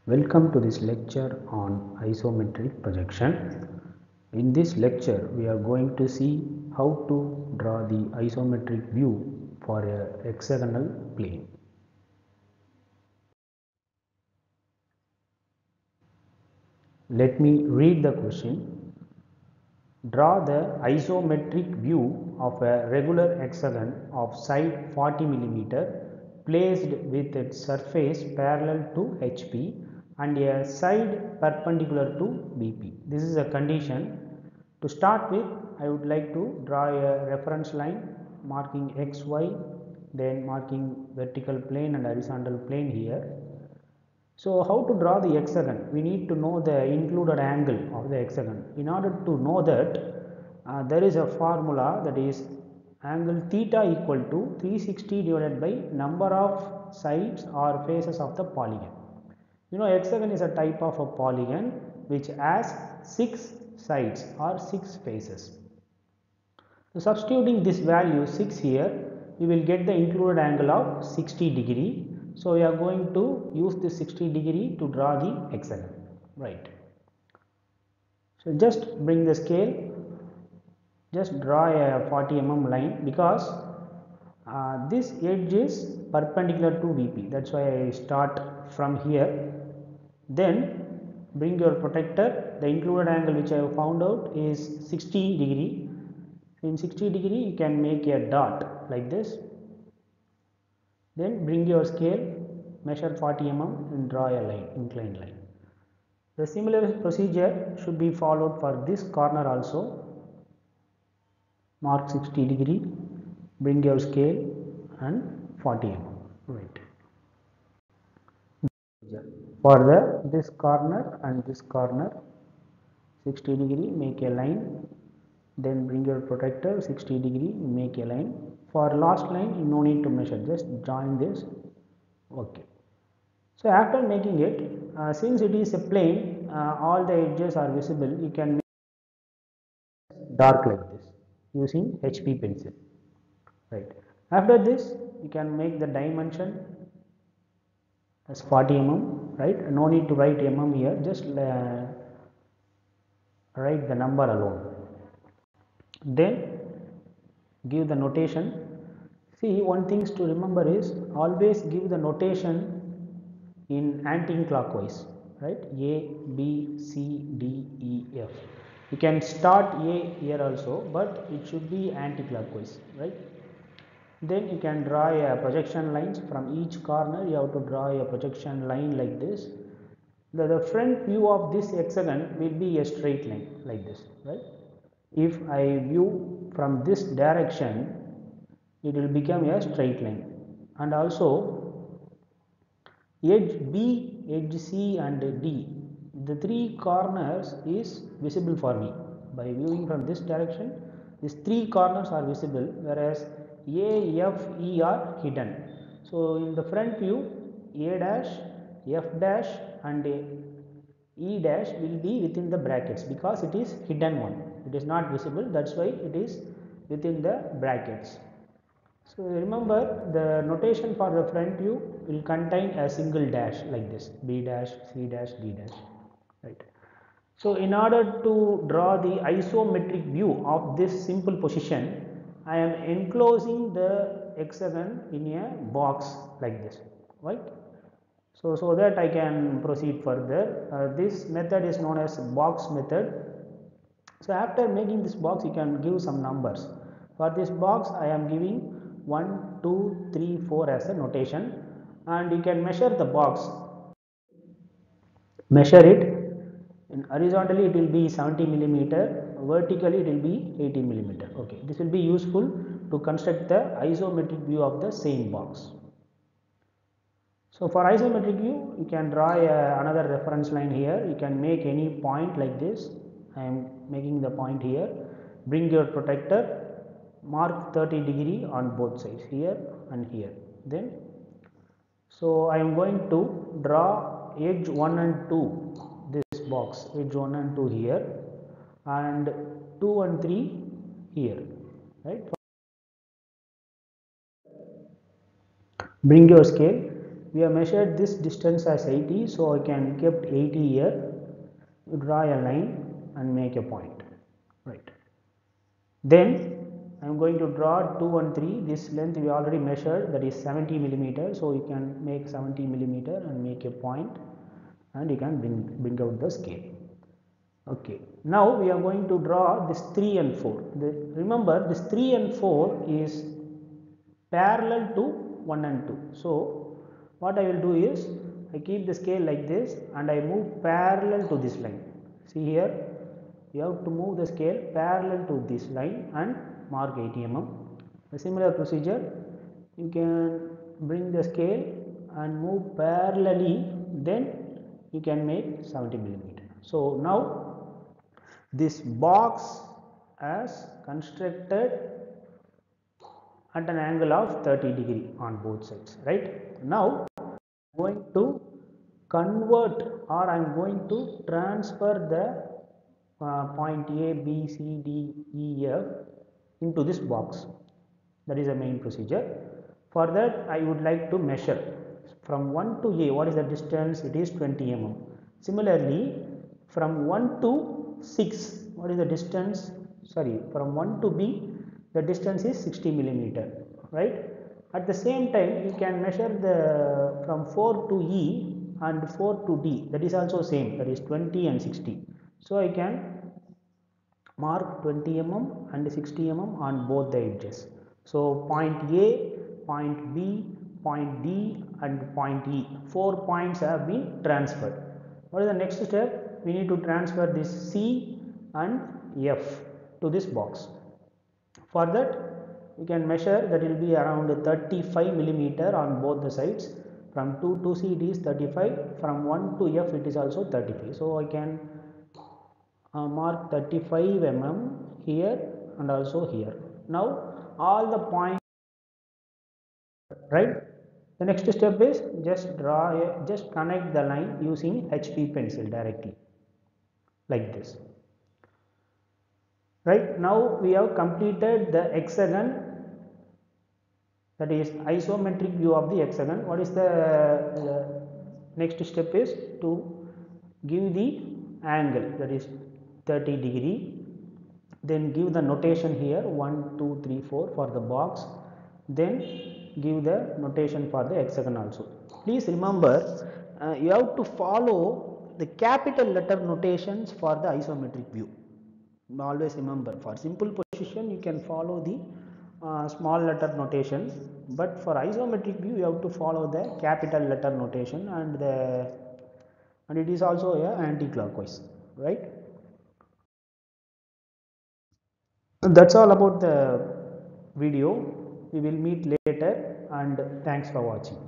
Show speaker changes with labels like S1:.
S1: Welcome to this lecture on isometric projection. In this lecture, we are going to see how to draw the isometric view for a hexagonal plane. Let me read the question. Draw the isometric view of a regular hexagon of side 40 mm placed with its surface parallel to HP and a side perpendicular to BP. This is a condition. To start with, I would like to draw a reference line marking XY, then marking vertical plane and horizontal plane here. So, how to draw the hexagon? We need to know the included angle of the hexagon. In order to know that, there is a formula, that is angle theta equal to 360 divided by number of sides or faces of the polygon. You know, hexagon is a type of a polygon which has 6 sides or 6 faces. So, substituting this value 6 here, we will get the included angle of 60 degree. So, we are going to use this 60 degree to draw the hexagon, right. So, just bring the scale, just draw a 40 mm line, because this edge is perpendicular to VP, that is why I start from here. Then bring your protractor, the included angle which I have found out is 60 degree. In 60 degree you can make a dot like this, then bring your scale, measure 40 mm and draw a line, inclined line. The similar procedure should be followed for this corner also. Mark 60 degree, bring your scale and 40 mm, right. For this corner and this corner, 60 degree, make a line, then bring your protractor 60 degree, make a line. For last line, you no need to measure, just join this. Okay. So, after making it, since it is a plane, all the edges are visible, you can make dark like this using HP pencil, right. After this, you can make the dimension as 40 mm, right. No need to write mm here, just write the number alone. Then give the notation. See, one thing to remember is always give the notation in anti-clockwise, right. A, B, C, D, E, F. You can start A here also, but it should be anti-clockwise, right. Then you can draw a projection lines from each corner. You have to draw a projection line like this. The front view of this hexagon will be a straight line like this, right. If I view from this direction, it will become a straight line, and also edge B, edge C and D, the three corners is visible for me. By viewing from this direction, these three corners are visible, whereas A, F, E are hidden. So, in the front view, A dash, F dash and E dash will be within the brackets, because it is hidden one, it is not visible, that is why it is within the brackets. So, remember the notation for the front view will contain a single dash like this, B dash, C dash, D dash, right. So, in order to draw the isometric view of this simple position, I am enclosing the hexagon in a box like this, right. So that I can proceed further. This method is known as box method. So, after making this box, you can give some numbers. For this box, I am giving 1, 2, 3, 4 as a notation, and you can measure the box. Measure it. In horizontally, it will be 70 millimeter. Vertically, it will be 80 millimeter. Okay, this will be useful to construct the isometric view of the same box. So, for isometric view, you can draw another reference line here. You can make any point like this. I am making the point here. Bring your protractor, mark 30 degree on both sides, here and here. Then, so I am going to draw edge 1 and 2, this box, edge 1 and 2 here, and 2 and 3 here, right. Bring your scale, we have measured this distance as 80, so I can kept 80 here. You draw a line and make a point, right? Then I am going to draw 2 and 3. This length we already measured, that is 70 millimeter. So you can make 70 millimeter and make a point, and you can bring out the scale. Okay. Now we are going to draw this 3 and 4. Remember, this 3 and 4 is parallel to 1 and 2. So what I will do is I keep the scale like this and I move parallel to this line. See here, you have to move the scale parallel to this line and mark 80 mm. A similar procedure, you can bring the scale and move parallelly, then you can make 70 millimeter. So now this box as constructed at an angle of 30 degree on both sides, right? Now I am going to convert, or I am going to transfer the point A, B, C, D, E, F into this box. That is the main procedure. For that I would like to measure from 1 to A. What is the distance? It is 20 mm. Similarly, from 1 to 6, what is the distance? Sorry, from 1 to B, the distance is 60 millimeter, right? At the same time, you can measure the from 4 to E and 4 to D, that is also same, that is 20 and 60. So I can mark 20 mm and 60 mm on both the edges. So point A, point B, point D and point E, 4 points have been transferred. What is the next step? We need to transfer this C and F to this box. For that, you can measure, that will be around 35 millimeter on both the sides. From 2 to C it is 35, from 1 to F it is also 35. So I can mark 35 mm here and also here. Now all the points, right? The next step is just connect the line using HB pencil directly, like this. Right, now we have completed the hexagon, that is isometric view of the hexagon. What is the next step is to give the angle, that is 30 degree. Then give the notation here 1, 2, 3, 4 for the box. Then give the notation for the hexagon also. Please remember, you have to follow the capital letter notations for the isometric view. Always remember, for simple position you can follow the small letter notation, but for isometric view you have to follow the capital letter notation, and it is also a anti-clockwise, right? That's all about the video. We will meet later, and thanks for watching.